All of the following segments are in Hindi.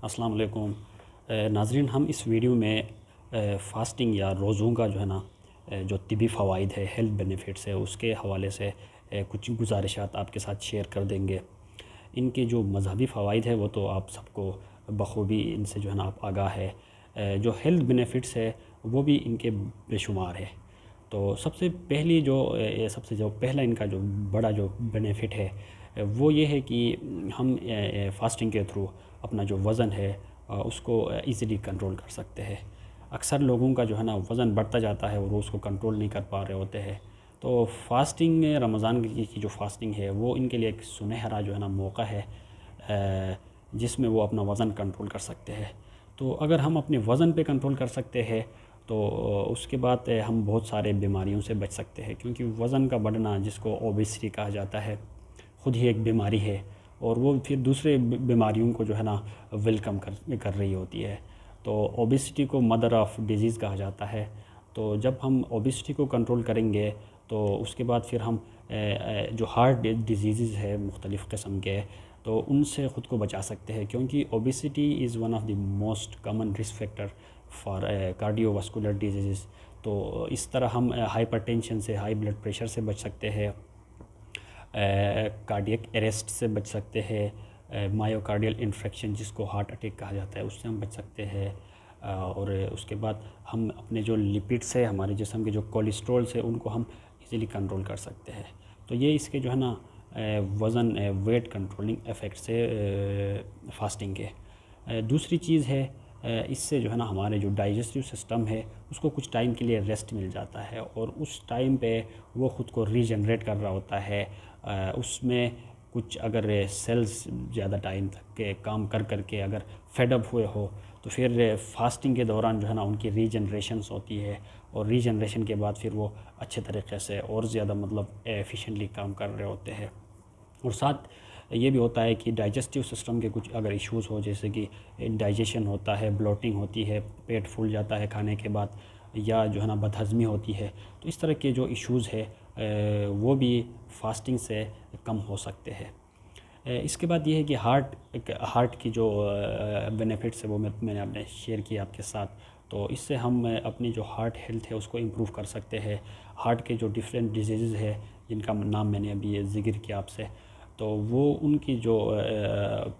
अस्सलाम वालेकुम। नाज़रीन, हम इस वीडियो में फ़ास्टिंग या रोज़ों का जो है ना जो तिबी फ़वाइद है, हेल्थ बेनिफिट्स है, उसके हवाले से कुछ गुज़ारिशात आपके साथ शेयर कर देंगे। इनके जो मज़हबी फ़वाइद है वो तो आप सबको बखूबी इनसे जो है ना आप आगाह है। जो हेल्थ बेनिफिट्स है वो भी इनके बेशुमार है। तो सबसे जो पहला इनका जो बड़ा जो बेनिफिट है वो ये है कि हम फ़ास्टिंग के थ्रू अपना जो वज़न है उसको ईज़िली कंट्रोल कर सकते हैं। अक्सर लोगों का जो है ना वज़न बढ़ता जाता है और वो उसको कंट्रोल नहीं कर पा रहे होते हैं। तो फ़ास्टिंग रमज़ान की जो फ़ास्टिंग है वो इनके लिए एक सुनहरा जो है ना मौका है जिसमें वो अपना वज़न कंट्रोल कर सकते हैं। तो अगर हम अपने वज़न पे कंट्रोल कर सकते हैं तो उसके बाद हम बहुत सारे बीमारियों से बच सकते हैं, क्योंकि वज़न का बढ़ना, जिसको ओबेसिटी कहा जाता है, ख़ुद ही एक बीमारी है और वो फिर दूसरे बीमारियों को जो है ना वेलकम कर रही होती है। तो ओबेसिटी को मदर ऑफ़ डिज़ीज़ कहा जाता है। तो जब हम ओबेसिटी को कंट्रोल करेंगे तो उसके बाद फिर हम जो हार्ट डिजीज़ है मुख्तलिफ़ किस्म के, तो उनसे ख़ुद को बचा सकते हैं, क्योंकि obesity is one of the most common risk factor for cardiovascular disease. तो इस तरह हम हाइपरटेंशन से, हाई ब्लड प्रेशर से बच सकते हैं, कार्डियक अरेस्ट से बच सकते हैं, मायोकार्डियल इन्फेक्शन जिसको हार्ट अटैक कहा जाता है उससे हम बच सकते हैं। और उसके बाद हम अपने जो लिपिड्स है, हमारे जिस्म के जो कोलेस्ट्रॉल्स है, उनको हम इजीली कंट्रोल कर सकते हैं। तो ये इसके जो है ना वज़न वेट कंट्रोलिंग इफ़ेक्ट्स है फास्टिंग के। दूसरी चीज़ है, इससे जो है ना हमारे जो डाइजेस्टिव सिस्टम है उसको कुछ टाइम के लिए रेस्ट मिल जाता है और उस टाइम पे वो ख़ुद को रीजनरेट कर रहा होता है। उसमें कुछ अगर सेल्स ज़्यादा टाइम तक के काम कर के अगर फेडअप हुए हो तो फिर फास्टिंग के दौरान जो है ना उनकी रीजनरेशंस होती है और रीजनरेशन के बाद फिर वो अच्छे तरीक़े से और ज़्यादा एफिशिएंटली काम कर रहे होते हैं। और साथ ये भी होता है कि डाइजेस्टिव सिस्टम के कुछ अगर इश्यूज़ हो, जैसे कि इंडाइजेशन होता है, ब्लोटिंग होती है, पेट फूल जाता है खाने के बाद, या जो है ना बदहज़मी होती है, तो इस तरह के जो इश्यूज़ है वो भी फास्टिंग से कम हो सकते हैं। इसके बाद ये है कि हार्ट की जो बेनिफिट्स है वो मैंने आपने शेयर किया आपके साथ। तो इससे हम अपनी जो हार्ट हेल्थ है उसको इम्प्रूव कर सकते हैं। हार्ट के जो डिफरेंट डिजीज़ है जिनका नाम मैंने अभी ज़िक्र किया आपसे, तो वो उनकी जो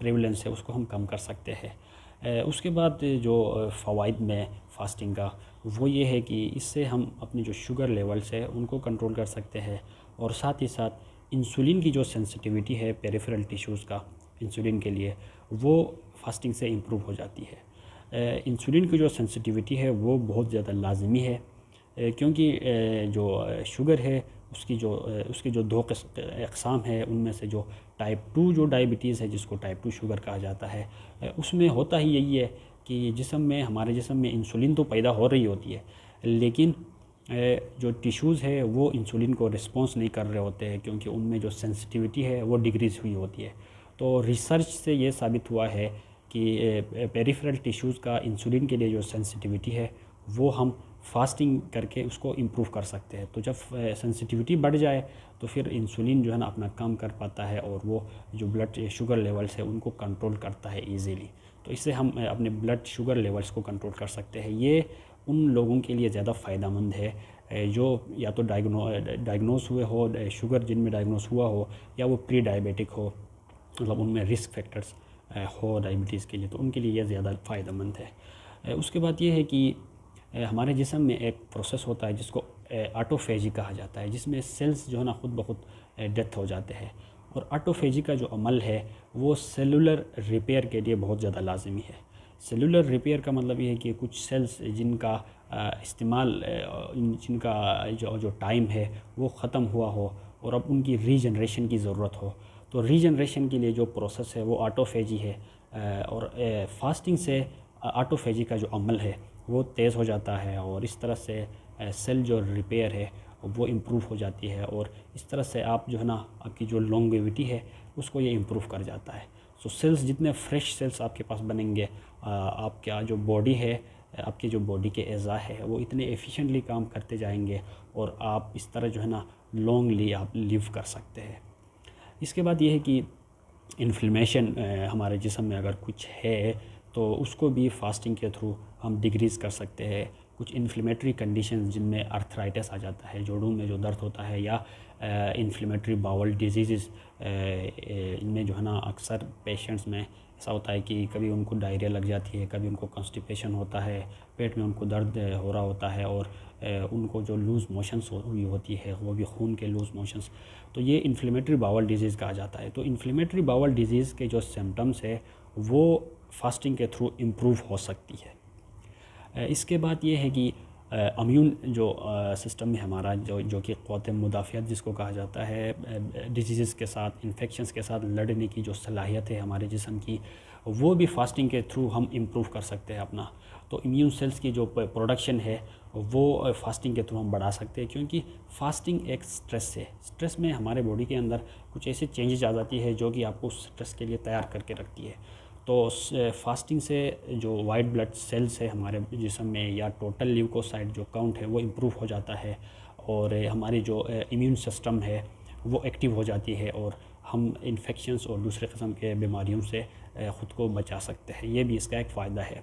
प्रेवलेंस है उसको हम कम कर सकते हैं। उसके बाद जो फ़वाइद में फ़ास्टिंग का वो ये है कि इससे हम अपनी जो शुगर लेवल्स है उनको कंट्रोल कर सकते हैं और साथ ही साथ इंसुलिन की जो सेंसिटिविटी है पेरिफेरल टिश्यूज़ का इंसुलिन के लिए, वो फास्टिंग से इम्प्रूव हो जाती है। इंसुलिन की जो सेंसिटिविटी है वो बहुत ज़्यादा लाजमी है, क्योंकि जो शुगर है उसकी जो दो अक़साम है, उनमें से जो टाइप 2 जो डायबिटीज़ है जिसको टाइप 2 शुगर कहा जाता है, उसमें होता ही यही है कि हमारे जिस्म में इंसुलिन तो पैदा हो रही होती है, लेकिन जो टिश्यूज़ है वो इंसुलिन को रिस्पॉन्स नहीं कर रहे होते हैं, क्योंकि उनमें जो सेंसिटिविटी है वो डिक्रीज़ हुई होती है। तो रिसर्च से ये साबित हुआ है कि पेरिफेरल टिश्यूज़ का इंसुलिन के लिए जो सेंसिटिविटी है वो हम फास्टिंग करके उसको इम्प्रूव कर सकते हैं। तो जब सेंसिटिविटी बढ़ जाए तो फिर इंसुलिन जो है ना अपना काम कर पाता है और वो जो ब्लड शुगर लेवल्स है उनको कंट्रोल करता है ईज़िली। तो इससे हम अपने ब्लड शुगर लेवल्स को कंट्रोल कर सकते हैं। ये उन लोगों के लिए ज़्यादा फ़ायदेमंद है जो या तो डायग्नोस हुए हो, शुगर जिनमें डायग्नोस हुआ हो, या वो प्री डायबिटिक हो, मतलब उनमें रिस्क फैक्टर्स हो डायबिटीज़ के लिए, तो उनके लिए यह ज़्यादा फ़ायदेमंद है। उसके बाद ये है कि हमारे जिस्म में एक प्रोसेस होता है जिसको ऑटोफेजी कहा जाता है, जिसमें सेल्स जो है ना ख़ुद ब खुद डेथ हो जाते हैं। और ऑटोफेजी का जो अमल है वो सेलुलर रिपेयर के लिए बहुत ज़्यादा लाजमी है। सेलुलर रिपेयर का मतलब ये है कि कुछ सेल्स जिनका इस्तेमाल जिनका जो टाइम है वो ख़त्म हुआ हो और अब उनकी रीजनरेशन की ज़रूरत हो, तो रीजनरेशन के लिए जो प्रोसेस है वो ऑटोफेजी है। और फास्टिंग से ऑटोफेजी का जो अमल है वो तेज़ हो जाता है और इस तरह से सेल जो रिपेयर है वो इम्प्रूव हो जाती है, और इस तरह से आप जो है ना आपकी जो लॉन्गेविटी है उसको ये इम्प्रूव कर जाता है। सो सेल्स जितने फ्रेश सेल्स आपके पास बनेंगे, आपका जो बॉडी है, आपकी जो बॉडी के अज़ा है वो इतने एफिशिएंटली काम करते जाएंगे और आप इस तरह जो है ना लॉन्गली आप लिव कर सकते हैं। इसके बाद ये है कि इन्फ्लेमेशन हमारे जिस्म में अगर कुछ है तो उसको भी फास्टिंग के थ्रू हम डिक्रीज़ कर सकते हैं। कुछ इन्फ्लेमेटरी कंडीशन जिनमें अर्थराइटिस आ जाता है, जोड़ों में जो दर्द होता है, या इन्फ्लेमेटरी बाउल डिजीज़, इनमें जो है ना अक्सर पेशेंट्स में ऐसा होता है कि कभी उनको डायरिया लग जाती है, कभी उनको कॉन्स्टिपेशन होता है, पेट में उनको दर्द हो रहा होता है, और उनको जो लूज़ मोशंस हुई होती है वो भी खून के लूज़ मोशंस, तो ये इन्फ्लेमेटरी बाउल डिजीज़ कहा जाता है। तो इन्फ्लेमेटरी बाउल डिजीज़ के जो सिम्टम्स है वो फास्टिंग के थ्रू इम्प्रूव हो सकती है। इसके बाद ये है कि इम्यून जो सिस्टम है हमारा, जो कि क़ुव्वत मुदाफ़ियत जिसको कहा जाता है, डिजीज़ के साथ, इन्फेक्शंस के साथ लड़ने की जो सलाहियत है हमारे जिस्म की, वो भी फास्टिंग के थ्रू हम इम्प्रूव कर सकते हैं अपना। तो इम्यून सेल्स की जो प्रोडक्शन है वो फास्टिंग के थ्रू हम बढ़ा सकते हैं, क्योंकि फास्टिंग एक स्ट्रेस है। स्ट्रेस में हमारे बॉडी के अंदर कुछ ऐसे चेंजेस आ जाती है जो कि आपको स्ट्रेस के लिए तैयार करके रखती है। तो फास्टिंग से जो वाइट ब्लड सेल्स है हमारे जिस्म में, या टोटल ल्यूकोसाइट जो काउंट है वो इम्प्रूव हो जाता है, और हमारी जो इम्यून सिस्टम है वो एक्टिव हो जाती है, और हम इन्फेक्शंस और दूसरे किस्म के बीमारियों से ख़ुद को बचा सकते हैं। ये भी इसका एक फ़ायदा है।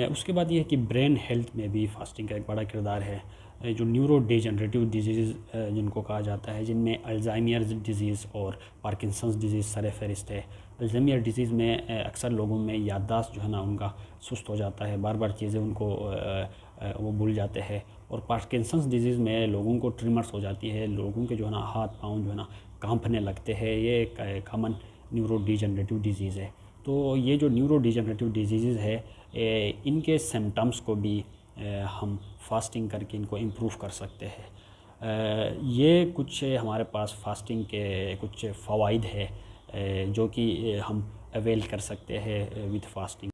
उसके बाद ये है कि ब्रेन हेल्थ में भी फास्टिंग का एक बड़ा किरदार है। जो न्यूरो डिजेनरेटिव डिजीज़ जिनको कहा जाता है, जिनमें अल्ज़ाइमर डिज़ीज़ और पार्किंसंस डिज़ीज़ सरफ़हरिस्त है। अल्ज़ाइमर डिज़ीज़ में अक्सर लोगों में याददाश्त जो है ना उनका सुस्त हो जाता है, बार बार चीज़ें उनको वो भूल जाते हैं। और पार्किंसंस डिज़ीज़ में लोगों को ट्रिमर्स हो जाती है, लोगों के जो है ना हाथ पाँव जो है ना कांपने लगते हैं। ये एक कॉमन न्यूरो डिजेनरेटिव डिज़ीज़ है। तो ये जो न्यूरो डिजेनरेटिव डिजीज़ है, इनके सिम्टम्स को भी हम फास्टिंग करके इनको इम्प्रूव कर सकते हैं। ये कुछ हमारे पास फास्टिंग के कुछ फ़वाइद है जो कि हम अवेल कर सकते हैं विद फास्टिंग।